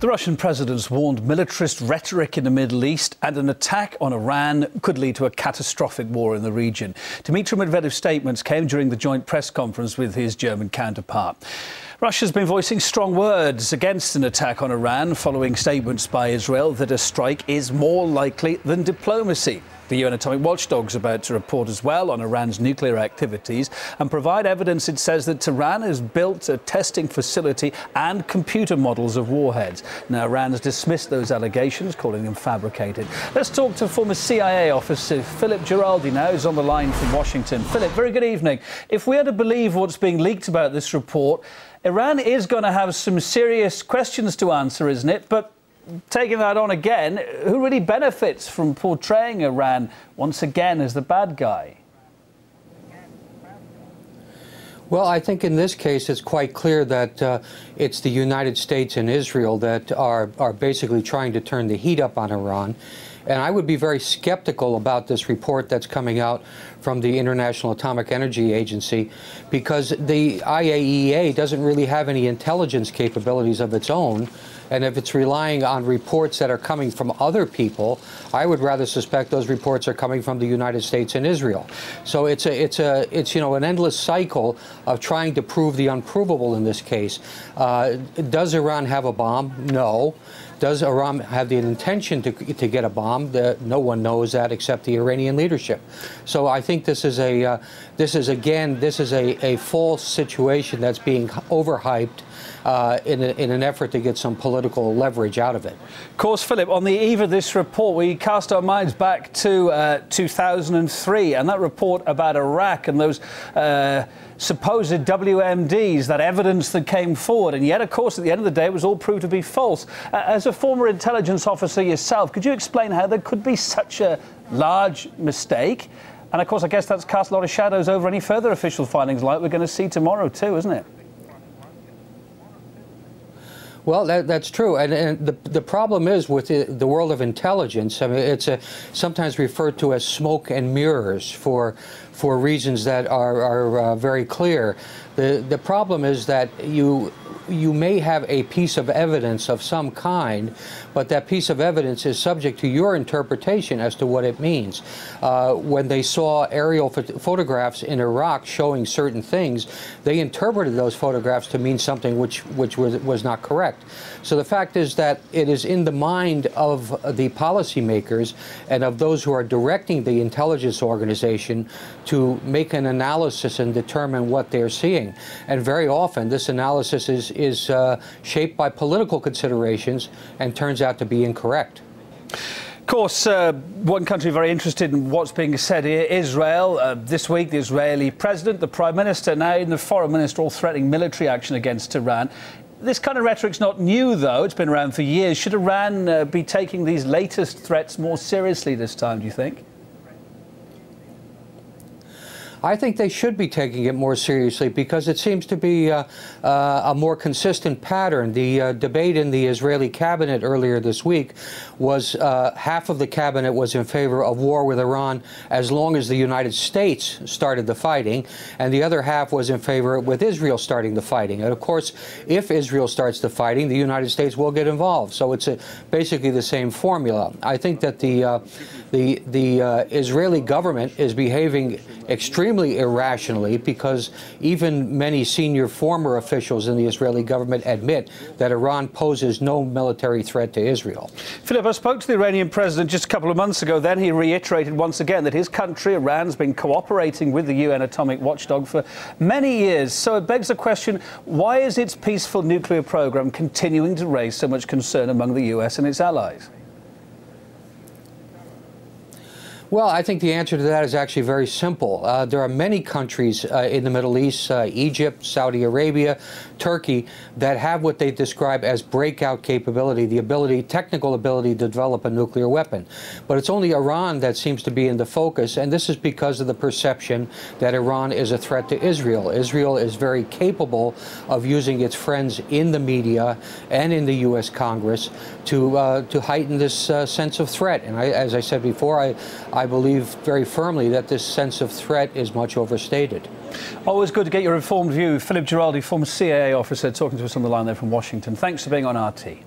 The Russian president's warned militarist rhetoric in the Middle East and an attack on Iran could lead to a catastrophic war in the region. Dmitry Medvedev's statements came during the joint press conference with his German counterpart. Russia's been voicing strong words against an attack on Iran following statements by Israel that a strike is more likely than diplomacy. The UN atomic watchdog is about to report as well on Iran's nuclear activities and provide evidence. It says that Tehran has built a testing facility and computer models of warheads. Now, Iran has dismissed those allegations, calling them fabricated. Let's talk to former CIA officer Philip Giraldi now, who's on the line from Washington. Philip, very good evening. If we are to believe what's being leaked about this report, Iran is going to have some serious questions to answer, isn't it? But taking that on again, who really benefits from portraying Iran once again as the bad guy? Well, I think in this case it's quite clear that it's the United States and Israel that are basically trying to turn the heat up on Iran. And I would be very skeptical about this report that's coming out from the International Atomic Energy Agency, because the IAEA doesn't really have any intelligence capabilities of its own. And if it's relying on reports that are coming from other people, I would rather suspect those reports are coming from the United States and Israel. So it's an endless cycle of trying to prove the unprovable in this case. Does Iran have a bomb? No. Does Iran have the intention to get a bomb? No one knows that except the Iranian leadership. So I think this is a false situation that's being overhyped in an effort to get some political leverage out of it. Of course, Philip, on the eve of this report, we cast our minds back to 2003 and that report about Iraq and those supposed WMDs, that evidence that came forward. And yet, of course, at the end of the day, it was all proved to be false. As a former intelligence officer yourself, could you explain how there could be such a large mistake? And, of course, I guess that's cast a lot of shadows over any further official findings like we're going to see tomorrow too, isn't it? Well, that's true, and the problem is with the world of intelligence. I mean, it's sometimes referred to as smoke and mirrors for reasons that are very clear. The problem is that you may have a piece of evidence of some kind, but that piece of evidence is subject to your interpretation as to what it means. When they saw aerial photographs in Iraq showing certain things, they interpreted those photographs to mean something which was not correct. So the fact is that it is in the mind of the policymakers and of those who are directing the intelligence organization to make an analysis and determine what they're seeing. And very often this analysis is shaped by political considerations and turns out to be incorrect. Of course, one country very interested in what's being said here, Israel. This week, the Israeli president, the prime minister, now even the foreign minister, all threatening military action against Iran. This kind of rhetoric's not new, though. It's been around for years. Should Iran be taking these latest threats more seriously this time, do you think? I think they should be taking it more seriously because it seems to be a more consistent pattern. The debate in the Israeli cabinet earlier this week was half of the cabinet was in favor of war with Iran as long as the United States started the fighting, and the other half was in favor with Israel starting the fighting. And of course, if Israel starts the fighting, the United States will get involved. So it's basically the same formula. I think that the Israeli government is behaving extremely irrationally because even many senior former officials in the Israeli government admit that Iran poses no military threat to Israel. Philip, I spoke to the Iranian president just a couple of months ago. Then he reiterated once again that his country, Iran, has been cooperating with the UN atomic watchdog for many years. So it begs the question, why is its peaceful nuclear program continuing to raise so much concern among the US and its allies? Well, I think the answer to that is actually very simple. There are many countries in the Middle East, Egypt, Saudi Arabia, Turkey, that have what they describe as breakout capability, the technical ability to develop a nuclear weapon. But it's only Iran that seems to be in the focus, and this is because of the perception that Iran is a threat to Israel. Israel is very capable of using its friends in the media and in the U.S. Congress to heighten this sense of threat. And as I said before, I believe very firmly that this sense of threat is much overstated. Always good to get your informed view. Philip Giraldi, former CIA officer, talking to us on the line there from Washington. Thanks for being on RT.